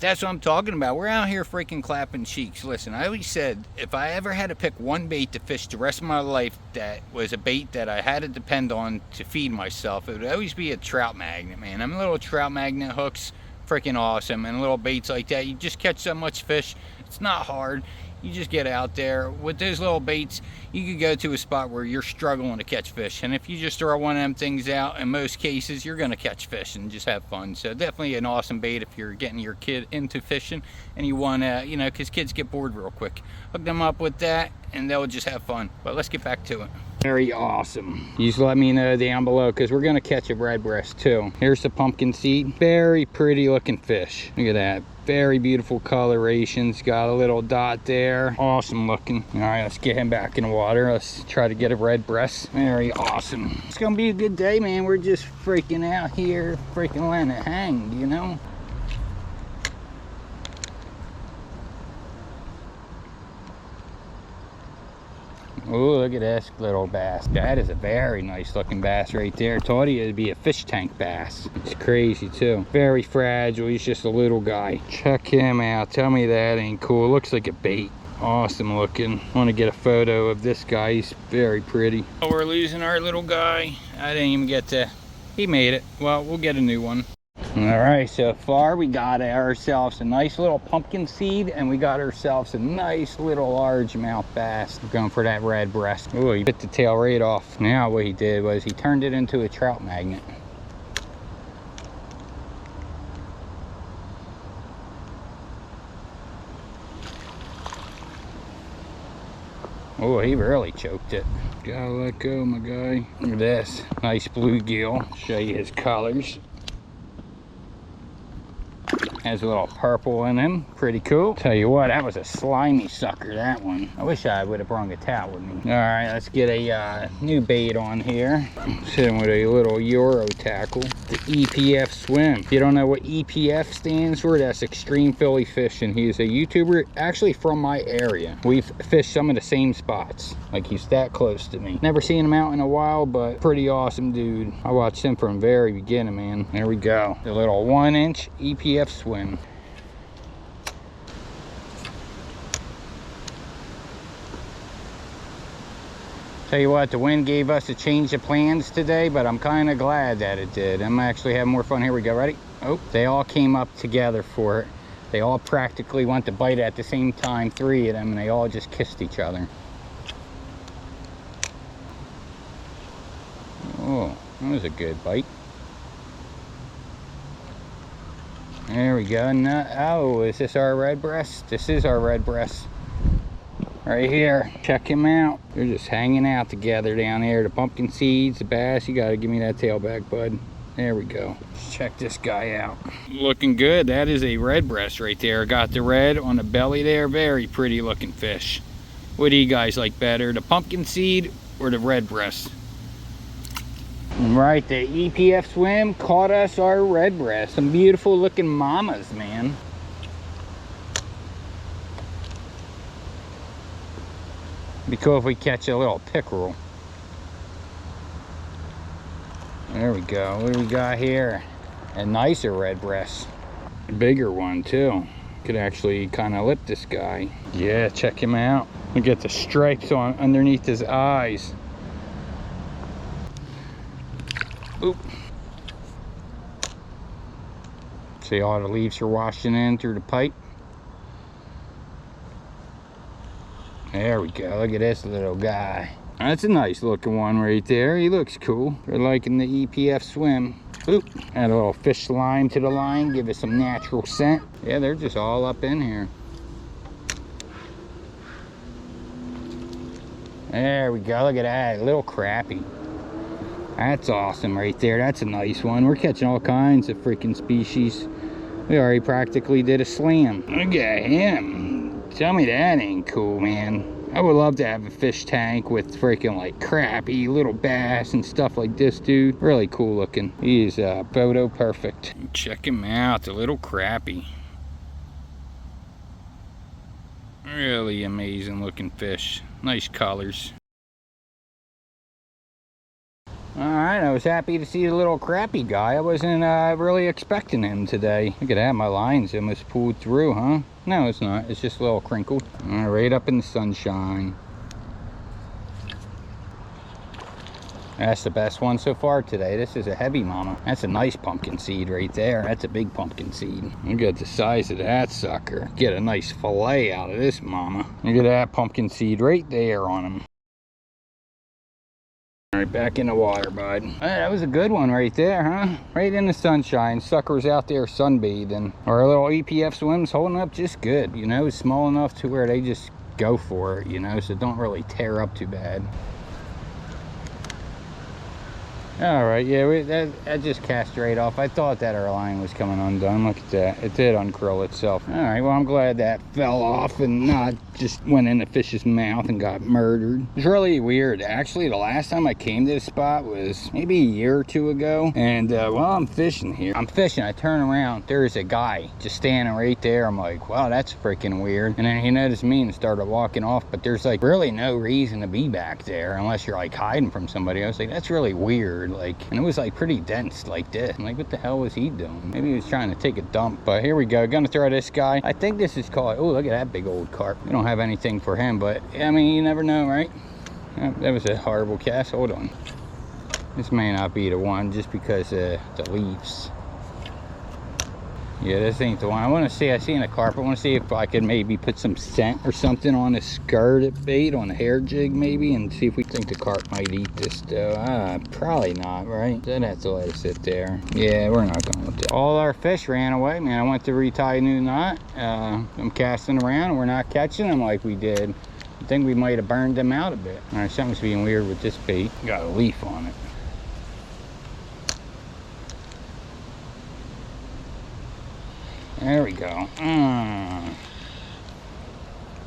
That's what I'm talking about. We're out here freaking clapping cheeks. Listen, I always said if I ever had to pick one bait to fish the rest of my life that was a bait that I had to depend on to feed myself, it would always be a trout magnet, man. I'm little trout magnet hooks, freaking awesome. And little baits like that, you just catch so much fish. It's not hard. You just get out there with those little baits. You could go to a spot where you're struggling to catch fish, and if you just throw one of them things out, in most cases you're going to catch fish and just have fun. So definitely an awesome bait if you're getting your kid into fishing and you want to, you know, because kids get bored real quick. Hook them up with that and they'll just have fun. But let's get back to it. Very awesome. You just let me know down below because we're going to catch a red breast too. Here's the pumpkin seed. Very pretty looking fish. Look at that. Very beautiful colorations. Got a little dot there. Awesome looking. All right, let's get him back in the water. Let's try to get a red breast. Very awesome. It's gonna be a good day, man. We're just freaking out here, freaking letting it hang, you know? Oh, look at this little bass. That is a very nice looking bass right there. Thought it'd be a fish tank bass. It's crazy too. Very fragile. He's just a little guy. Check him out. Tell me that ain't cool. Looks like a bait. Awesome looking. Want to get a photo of this guy. He's very pretty. Oh, we're losing our little guy. I didn't even get to... He made it. Well, we'll get a new one. All right, so far we got ourselves a nice little pumpkin seed and we got ourselves a nice little largemouth bass. We're going for that red breast. Oh, he bit the tail right off. Now what he did was he turned it into a trout magnet. Oh, he really choked it. Gotta let go, my guy. Look at this. Nice bluegill. Show you his colors. Has a little purple in him. Pretty cool. Tell you what, that was a slimy sucker, that one. I wish I would have brought a towel with me. All right, let's get a new bait on here. Sitting with a little Euro tackle. The EPF swim. If you don't know what EPF stands for, that's Extreme Philly Fishing. He's a YouTuber actually from my area. We've fished some of the same spots. Like, he's that close to me. Never seen him out in a while, but pretty awesome dude. I watched him from the very beginning, man. There we go. The little 1-inch EPF swim. Tell you what, the wind gave us a change of plans today, but I'm kind of glad that it did. I'm actually having more fun. Here we go. Ready? Oh, they all came up together for it. They all practically went to bite at the same time, 3 of them, and they all just kissed each other. Oh, that was a good bite. There we go. Oh, is this our red breast? This is our red breast. Right here. Check him out. They're just hanging out together down here. The pumpkin seeds, the bass. You gotta give me that tail back, bud. There we go. Let's check this guy out. Looking good. That is a red breast right there. Got the red on the belly there. Very pretty looking fish. What do you guys like better, the pumpkin seed or the red breast? Right, the EPF swim caught us our red breast. Some beautiful looking mamas, man. Be cool if we catch a little pickerel. There we go. What do we got here? A nicer red breast. A bigger one too. Could actually kind of lip this guy. Yeah, check him out. Look at the stripes on underneath his eyes. Oop. See, all the leaves are washing in through the pipe. There we go. Look at this little guy. That's a nice looking one right there. He looks cool. They're liking the EPF swim. Oop. Add a little fish slime to the line. Give it some natural scent. Yeah, they're just all up in here. There we go. Look at that. A little crappie. That's awesome right there. That's a nice one. We're catching all kinds of freaking species. We already practically did a slam. Look at him. Tell me that ain't cool, man. I would love to have a fish tank with freaking like crappie, little bass and stuff like this, dude. Really cool looking. He is photo perfect. Check him out, the little crappie. Really amazing looking fish. Nice colors. All right, I was happy to see the little crappie guy. I wasn't really expecting him today. Look at that, my line's almost pulled through, huh? No, it's not. It's just a little crinkled. All right, right up in the sunshine. That's the best one so far today. This is a heavy mama. That's a nice pumpkin seed right there. That's a big pumpkin seed. Look at the size of that sucker. Get a nice fillet out of this mama. Look at that pumpkin seed right there on him. All right, back in the water, bud. Hey, that was a good one right there, huh? Right in the sunshine. Sucker's out there sunbathing. Our little EPF swim's holding up just good. You know, it's small enough to where they just go for it, you know, so don't really tear up too bad. All right, yeah, that just cast right off. I thought that our line was coming undone. Look at that. It did uncurl itself. All right, well, I'm glad that fell off and not just went in the fish's mouth and got murdered. It's really weird. Actually, the last time I came to this spot was maybe a year or two ago. And while I'm fishing here, I turn around. There's a guy just standing right there. I'm like, wow, that's freaking weird. And then he noticed me and started walking off. But there's like really no reason to be back there unless you're like hiding from somebody. I was like, that's really weird. Like, and it was like pretty dense like this. I'm like, what the hell was he doing? Maybe he was trying to take a dump. But here we go. Gonna throw this guy. I think this is called, oh, look at that big old carp. We don't have anything for him, but I mean, you never know, right? That was a horrible cast. Hold on. This may not be the one just because of the leaves. Yeah, this ain't the one. I want to see, I seen a carp. I want to see if I could maybe put some scent or something on the skirt bait, on the hair jig maybe, and see if we think the carp might eat this though. Probably not, right? Then have to let it sit there. Yeah, we're not going with it. All our fish ran away, man. I went to retie a new knot. I'm casting around and we're not catching them like we did. I think we might have burned them out a bit. All right, something's being weird with this bait. Got a leaf on it. There we go.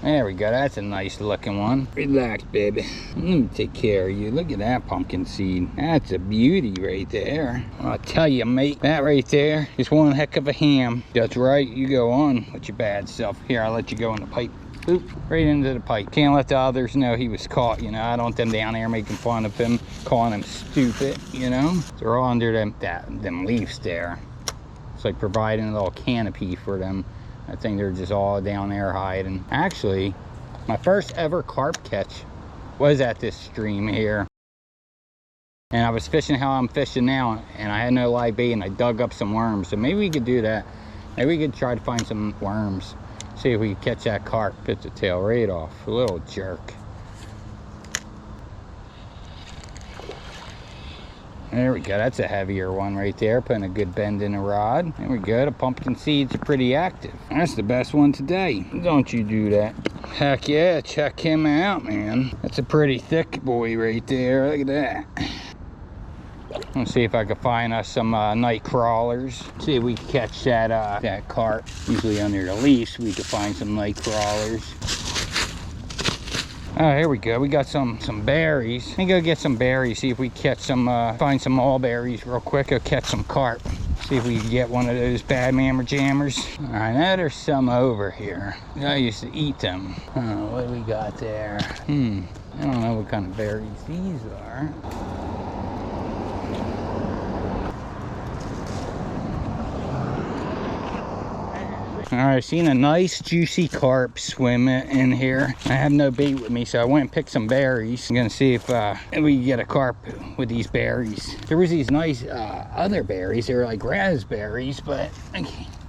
There we go. That's a nice looking one. Relax, baby. Let me take care of you. Look at that pumpkin seed. That's a beauty right there. I'll tell you, mate, that right there is one heck of a ham. That's right. You go on with your bad self. Here, I'll let you go in the pipe. Oop, right into the pipe. Can't let the others know he was caught, you know. I don't want them down there making fun of him, calling him stupid, you know. They're all under them leaves there. It's like providing a little canopy for them. I think they're just all down there hiding. Actually, my first ever carp catch was at this stream here. And I was fishing how I'm fishing now, and I had no live bait, and I dug up some worms. So maybe we could do that. Maybe we could try to find some worms. See if we can catch that carp. Bit the tail right off. A little jerk. There we go. That's a heavier one right there. Putting a good bend in the rod. There we go. The pumpkin seeds are pretty active. That's the best one today. Don't you do that. Heck yeah. Check him out, man. That's a pretty thick boy right there. Look at that. Let's see if I can find us some night crawlers. See if we can catch that carp. Usually under the leaves we can find some night crawlers. Oh, here we go. We got some berries. Let me go get some berries. See if we catch some, find some mulberries real quick. Go catch some carp. See if we can get one of those bad mammer jammers. I know there's some over here. I used to eat them. Oh, what do we got there? I don't know what kind of berries these are. All right, seen a nice juicy carp swim in here. I have no bait with me, so I went and picked some berries. I'm gonna see if we can get a carp with these berries. There was these nice other berries. They were like raspberries, but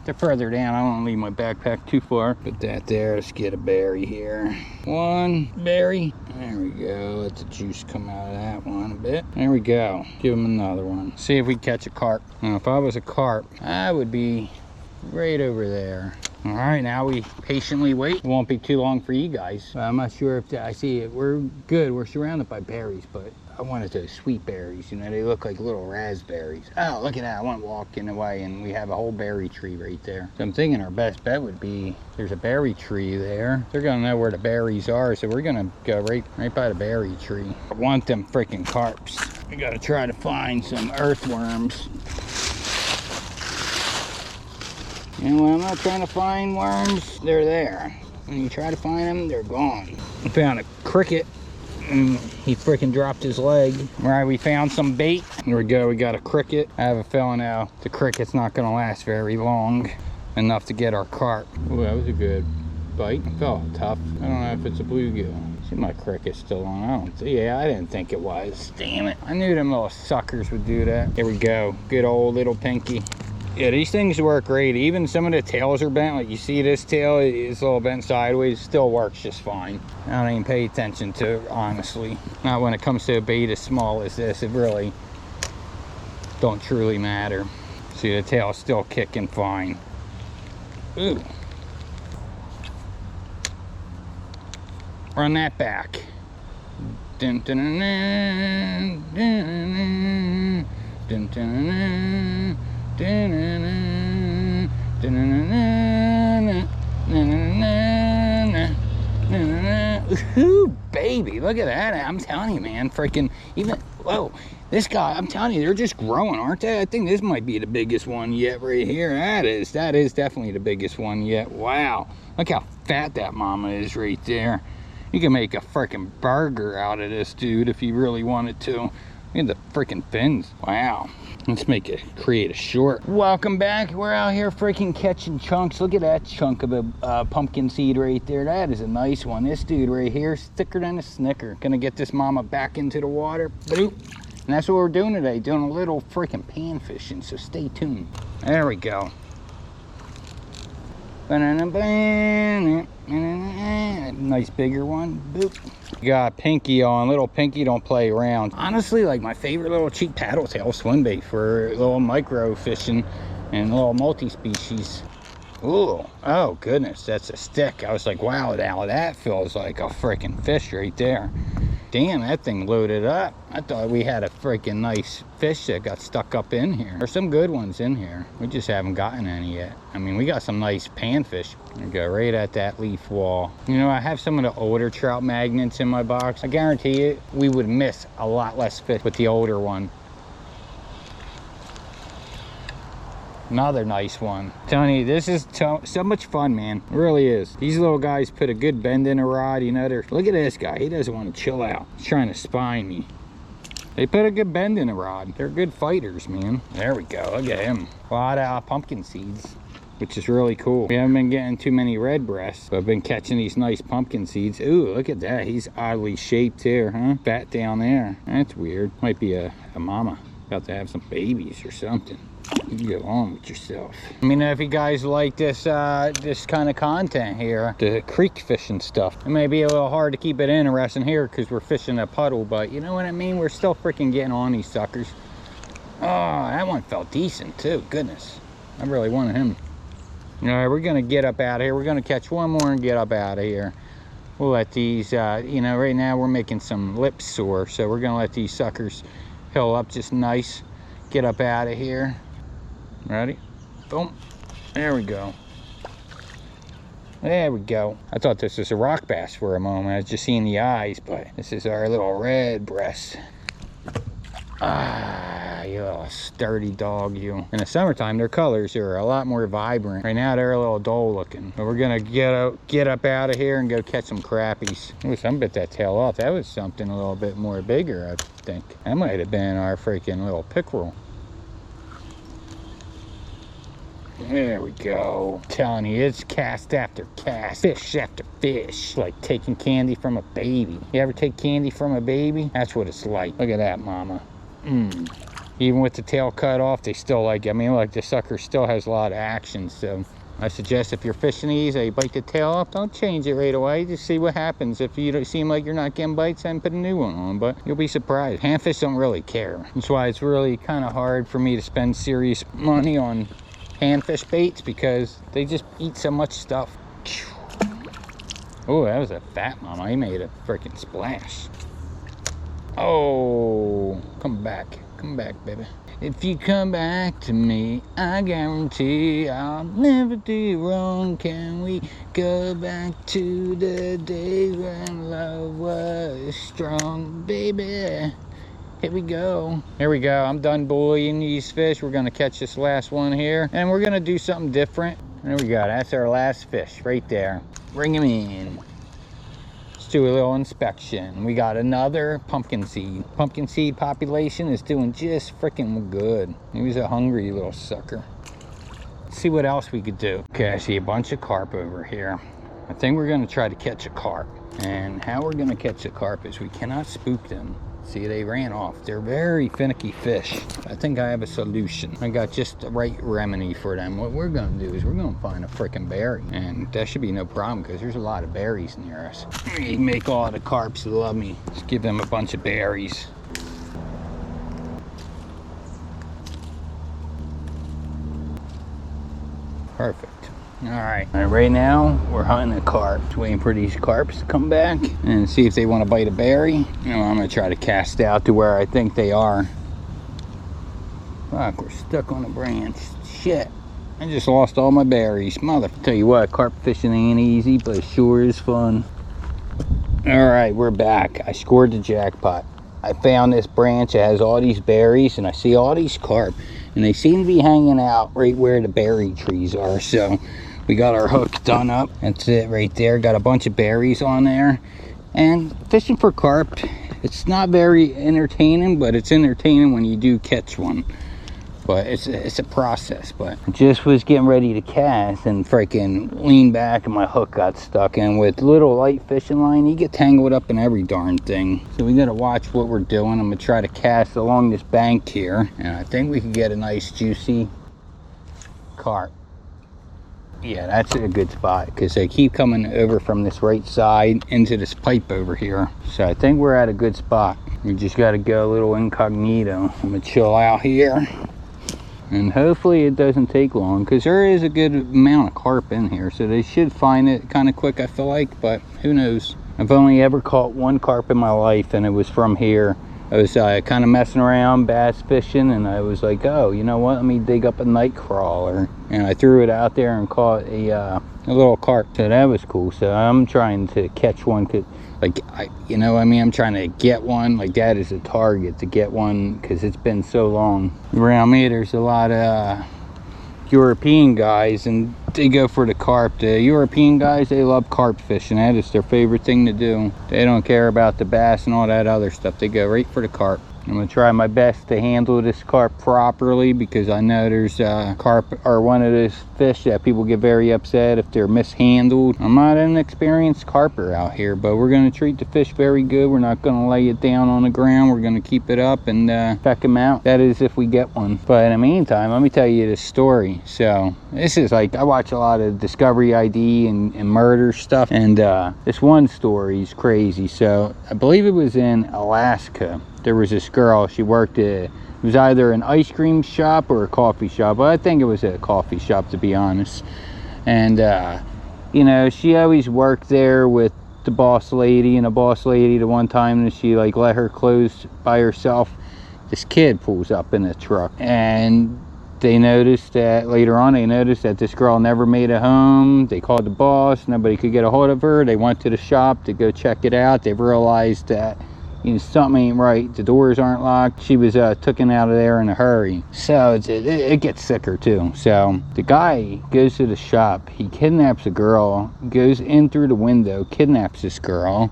they're further down. I don't want to leave my backpack too far. Put that there. Let's get a berry here. One berry. There we go. Let the juice come out of that one a bit. There we go. Give them another one. See if we catch a carp. Now, if I was a carp, I would be right over there. All right, now we patiently wait. It won't be too long for you guys. I'm not sure if I see it. We're good. We're surrounded by berries, but I wanted those sweet berries. You know, they look like little raspberries. Oh, look at that. I went walking away and we have a whole berry tree right there. So I'm thinking our best bet would be, there's a berry tree there. They're gonna know where the berries are, so we're gonna go right by the berry tree. I want them freaking carps. We gotta try to find some earthworms. And when I'm not trying to find worms, they're there. When you try to find them, they're gone. I found a cricket. And he freaking dropped his leg. All right, we found some bait. Here we go, we got a cricket. I have a feeling now the cricket's not gonna last very long. Enough to get our carp. Oh, that was a good bite. It felt tough. I don't know if it's a bluegill. See, my cricket's still on. I don't. Yeah, I didn't think it was. Damn it. I knew them little suckers would do that. Here we go. Good old little pinky. Yeah, these things work great. Even some of the tails are bent. Like you see this tail is a little bent sideways. Still works just fine. I don't even pay attention to it, honestly. Not when it comes to a bait as small as this. It really don't truly matter. See, the tail's still kicking fine. Ooh. Run that back. Dun, dun, dun, dun, dun, dun, dun, dun, ooh, baby, look at that. I'm telling you, man, freaking even, whoa, this guy, I'm telling you, they're just growing, aren't they? I think this might be the biggest one yet right here. That is definitely the biggest one yet. Wow, look how fat that mama is right there. You can make a freaking burger out of this dude if you really wanted to. Look at the freaking fins. Wow. Let's create a short. Welcome back. We're out here freaking catching chunks. Look at that chunk of a pumpkin seed right there. That is a nice one. This dude right here is thicker than a Snicker. Gonna get this mama back into the water. Boop. And that's what we're doing today. Doing a little freaking pan fishing. So stay tuned. There we go. Nice bigger one. Boop. Got Pinky on. Little Pinky don't play around. Honestly, like my favorite little cheap paddle tail swim bait for little micro fishing and little multi-species. Ooh, oh goodness, that's a stick. I was like, wow, now that feels like a freaking fish right there. Damn, that thing loaded up. I thought we had a freaking nice fish that got stuck up in here. There's some good ones in here. We just haven't gotten any yet. I mean, we got some nice panfish. There we go, right at that leaf wall. You know, I have some of the older trout magnets in my box. I guarantee you, we would miss a lot less fish with the older one. Another nice one. I'm telling you, this is so much fun, man. It really is. These little guys put a good bend in a rod. You know, look at this guy. He doesn't want to chill out. He's trying to spine me. They put a good bend in a rod. They're good fighters, man. There we go. Look at him. A lot of pumpkin seeds, which is really cool. We haven't been getting too many red breasts, but I've been catching these nice pumpkin seeds. Ooh, look at that. He's oddly shaped here, huh? Fat down there. That's weird. Might be a mama. About to have some babies or something. You go on with yourself. Let me know if you guys like this this kind of content here, the creek fishing stuff. It may be a little hard to keep it interesting here because we're fishing a puddle, but you know what I mean? We're still freaking getting on these suckers. Oh, that one felt decent too. Goodness, I really wanted him. All right, we're gonna get up out of here. We're gonna catch one more and get up out of here. We'll let these, you know, right now we're making some lips sore, so we're gonna let these suckers hill up just nice. Get up out of here. Ready? Boom. There we go. There we go. I thought this was a rock bass for a moment. I was just seeing the eyes, but this is our little red breast. Ah, you little sturdy dog, you. In the summertime, their colors are a lot more vibrant. Right now, they're a little dull looking. But we're gonna get up out of here and go catch some crappies. Ooh, some bit that tail off. That was something a little bit more bigger, I think. That might have been our freaking little pickerel. There we go. I'm telling you, it's cast after cast, fish after fish. Like taking candy from a baby. You ever take candy from a baby? That's what it's like. Look at that, mama. Even with the tail cut off, they still like it. I mean, like the sucker still has a lot of action. So I suggest if you're fishing these, you bite the tail off, don't change it right away. Just see what happens. If you don't seem like you're not getting bites, then put a new one on. But you'll be surprised. Panfish don't really care. That's why it's really kind of hard for me to spend serious money on panfish baits because they just eat so much stuff. Oh, that was a fat mama. He made a freaking splash. Oh, come back, baby. If you come back to me, I guarantee I'll never do you wrong. Can we go back to the days when love was strong, baby? Here we go. Here we go. I'm done bullying these fish. We're gonna catch this last one here, and we're gonna do something different. There we go. That's our last fish right there. Bring him in. do a little inspection. We got another pumpkin seed. Pumpkin seed population is doing just freaking good. He was a hungry little sucker. Let's see what else we could do. Okay, I see a bunch of carp over here. I think we're gonna try to catch a carp. And how we're gonna catch a carp is we cannot spook them. See, they ran off. They're very finicky fish. I think I have a solution. I got just the right remedy for them. What we're gonna do is we're gonna find a freaking berry. And that should be no problem because there's a lot of berries near us. We make all the carps love me. Just give them a bunch of berries. Perfect. All right, right now we're hunting a carp. Just waiting for these carps to come back and see if they want to bite a berry. You know, I'm gonna try to cast out to where I think they are. Fuck, we're stuck on a branch. Shit, I just lost all my berries. Mother, tell you what, carp fishing ain't easy, but it sure is fun. All right, we're back. I scored the jackpot. I found this branch that has all these berries, and I see all these carp, and they seem to be hanging out right where the berry trees are. So we got our hook done up. That's it right there. Got a bunch of berries on there. And fishing for carp, it's not very entertaining, but it's entertaining when you do catch one. But it's a process. But I just was getting ready to cast and freaking leaned back and my hook got stuck. And with little light fishing line, you get tangled up in every darn thing. So we gotta watch what we're doing. I'm gonna try to cast along this bank here. And I think we can get a nice juicy carp. Yeah, that's a good spot because they keep coming over from this right side into this pipe over here. So I think we're at a good spot. We just got to go a little incognito. I'm gonna chill out here and hopefully it doesn't take long because there is a good amount of carp in here, so they should find it kind of quick, I feel like, but who knows. I've only ever caught one carp in my life and it was from here. I was kind of messing around bass fishing and I was like, oh, you know what, let me dig up a night crawler, and I threw it out there and caught a little carp. So that was cool. So I'm trying to catch one, like, you know what I mean, I'm trying to get one. Like, that is a target, to get one, because it's been so long. Around me there's a lot of European guys and they go for the carp. The European guys, they love carp fishing. That is their favorite thing to do. They don't care about the bass and all that other stuff. They go right for the carp. I'm gonna try my best to handle this carp properly because I know there's carp are one of those fish that people get very upset if they're mishandled. I'm not an experienced carper out here, but we're gonna treat the fish very good. We're not gonna lay it down on the ground. We're gonna keep it up and check them out. That is if we get one. But in the meantime, let me tell you this story. So this is like, I watch a lot of Discovery ID and murder stuff, and this one story is crazy. So I believe it was in Alaska. There was this girl, she worked at, it was either an ice cream shop or a coffee shop. Well, I think it was a coffee shop, to be honest. And, you know, she always worked there with the boss lady, and the boss lady, the one time that she, like, let her close by herself, this kid pulls up in a truck. And they noticed that, later on, they noticed that this girl never made it home. They called the boss, nobody could get a hold of her. They went to the shop to go check it out. They realized that, you know, something ain't right. The doors aren't locked. She was taken out of there in a hurry. So it gets sicker too. So the guy goes to the shop. He kidnaps a girl, goes in through the window, kidnaps this girl.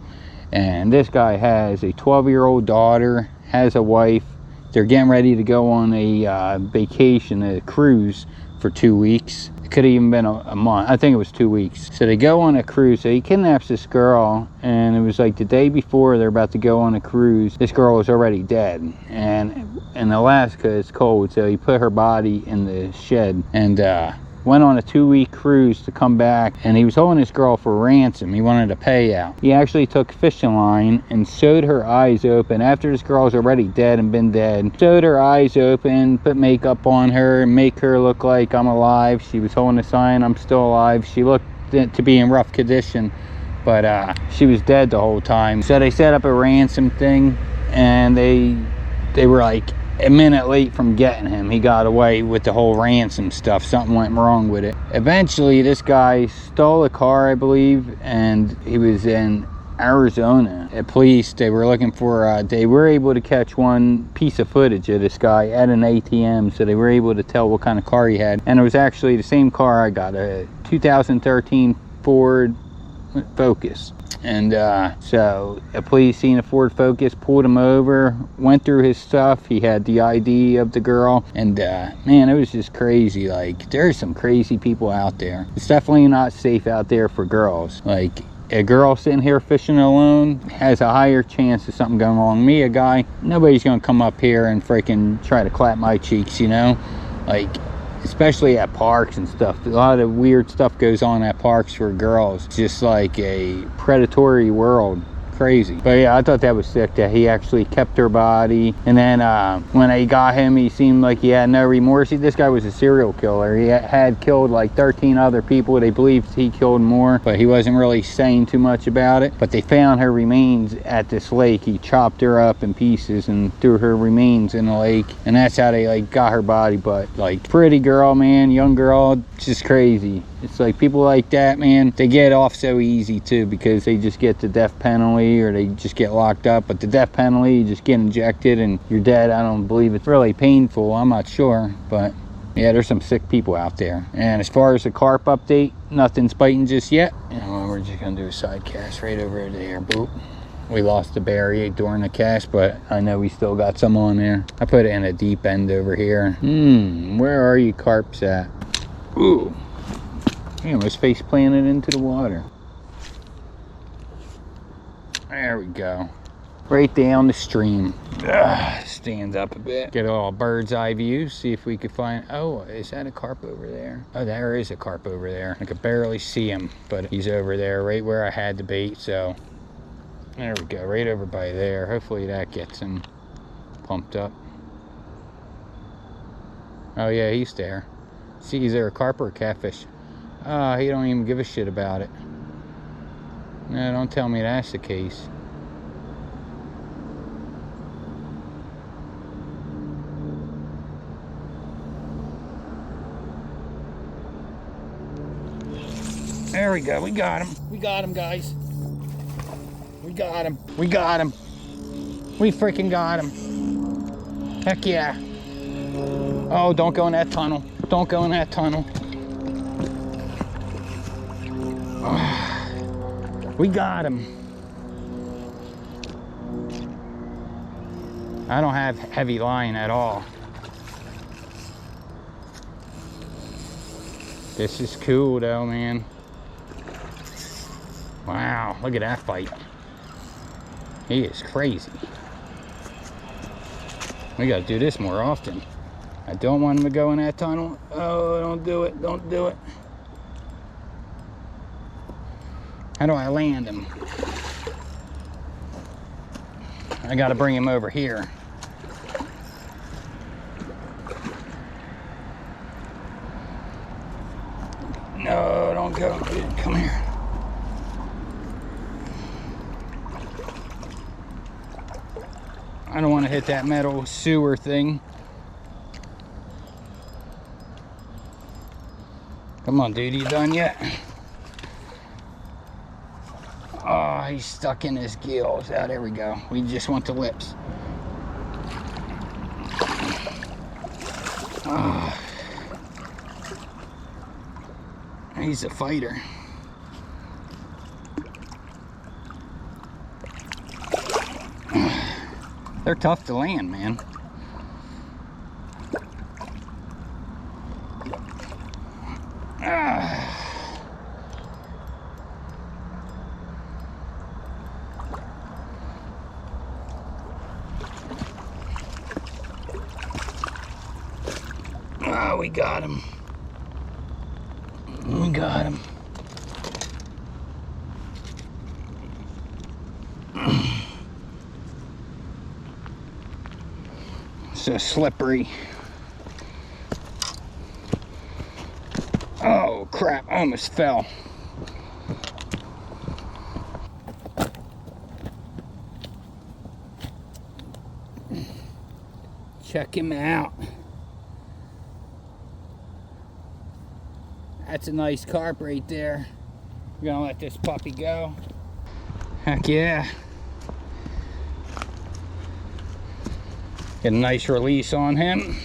And this guy has a 12-year-old daughter, has a wife. They're getting ready to go on a vacation, a cruise for 2 weeks. It could have even been a month. I think it was 2 weeks. So they go on a cruise. So he kidnaps this girl, and it was like the day before they're about to go on a cruise, this girl was already dead. And in Alaska, it's cold, so he put her body in the shed and went on a 2-week cruise to come back, and he was holding this girl for ransom. He wanted a payout. He actually took fishing line and sewed her eyes open after this girl was already dead and been dead. Sewed her eyes open, put makeup on her, and make her look like I'm alive. She was holding a sign, I'm still alive. She looked to be in rough condition, but she was dead the whole time. So they set up a ransom thing, and they were like a minute late from getting him. He got away with the whole ransom stuff. Something went wrong with it. Eventually, this guy stole a car, I believe, and he was in Arizona. The police, they were looking for, they were able to catch one piece of footage of this guy at an ATM, so they were able to tell what kind of car he had. And it was actually the same car I got, a 2013 Ford Focus. And so a police seen a Ford Focus, pulled him over, went through his stuff. He had the ID of the girl, and man, it was just crazy. Like, there's some crazy people out there. It's definitely not safe out there for girls. Like, a girl sitting here fishing alone has a higher chance of something going wrong. Me, a guy, nobody's gonna come up here and freaking try to clap my cheeks, you know? Like, especially at parks and stuff. A lot of weird stuff goes on at parks for girls. It's just like a predatory world. Crazy. But yeah, I thought that was sick that he actually kept her body. And then when I got him, he seemed like he had no remorse. This guy was a serial killer. He had killed like 13 other people. They believed he killed more, but he wasn't really saying too much about it. But they found her remains at this lake. He chopped her up in pieces and threw her remains in the lake, and that's how they like got her body. But like, pretty girl, man, young girl, just crazy. It's like people like that, man, they get off so easy too, because they just get the death penalty or they just get locked up. But the death penalty, you just get injected and you're dead. I don't believe it's really painful. I'm not sure, but yeah, there's some sick people out there. And as far as the carp update, nothing's biting just yet. And we're just gonna do a side cast right over there. Boop. We lost the berry during the cast, but I know we still got some on there. I put it in a deep end over here. Where are you carps at? Ooh. He almost face planted into the water. There we go. Right down the stream. Stand up a bit. Get a little bird's eye view. See if we could find... Oh, is that a carp over there? Oh, there is a carp over there. I could barely see him, but he's over there right where I had the bait. So there we go. Right over by there. Hopefully that gets him pumped up. Oh yeah, he's there. See, is there a carp or a catfish? Oh, he don't even give a shit about it. No, don't tell me that's the case. There we go. We got him. We got him, guys. We got him. We got him. We freaking got him. Heck yeah. Oh, don't go in that tunnel. Don't go in that tunnel. We got him. I don't have heavy line at all. This is cool though, man. Wow, look at that fight. He is crazy. We gotta do this more often. I don't want him to go in that tunnel. Oh, don't do it, don't do it. How do I land him? I gotta bring him over here. No, don't go. Come here. I don't want to hit that metal sewer thing. Come on, dude, you done yet? Oh, he's stuck in his gills. Oh, there we go. We just want the lips. Oh. He's a fighter. They're tough to land, man. Oh, we got him. We got him. So slippery. Oh crap, I almost fell. Check him out. That's a nice carp right there. We're gonna let this puppy go. Heck yeah. Get a nice release on him.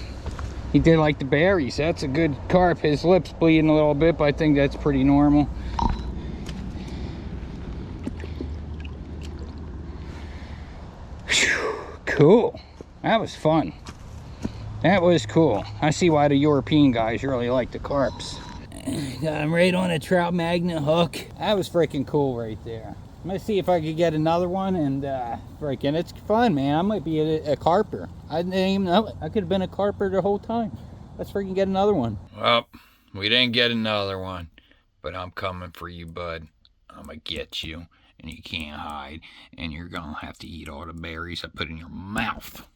He did like the berries. That's a good carp. His lips bleeding a little bit, but I think that's pretty normal. Cool. That was fun. That was cool. I see why the European guys really like the carps. Got him right on a trout magnet hook. That was freaking cool right there. I'm gonna see if I could get another one, and freaking, it's fun, man. I might be a carper. I didn't even know it. I could have been a carper the whole time. Let's freaking get another one. Well, we didn't get another one, but I'm coming for you, bud. I'm gonna get you, and you can't hide, and you're gonna have to eat all the berries I put in your mouth.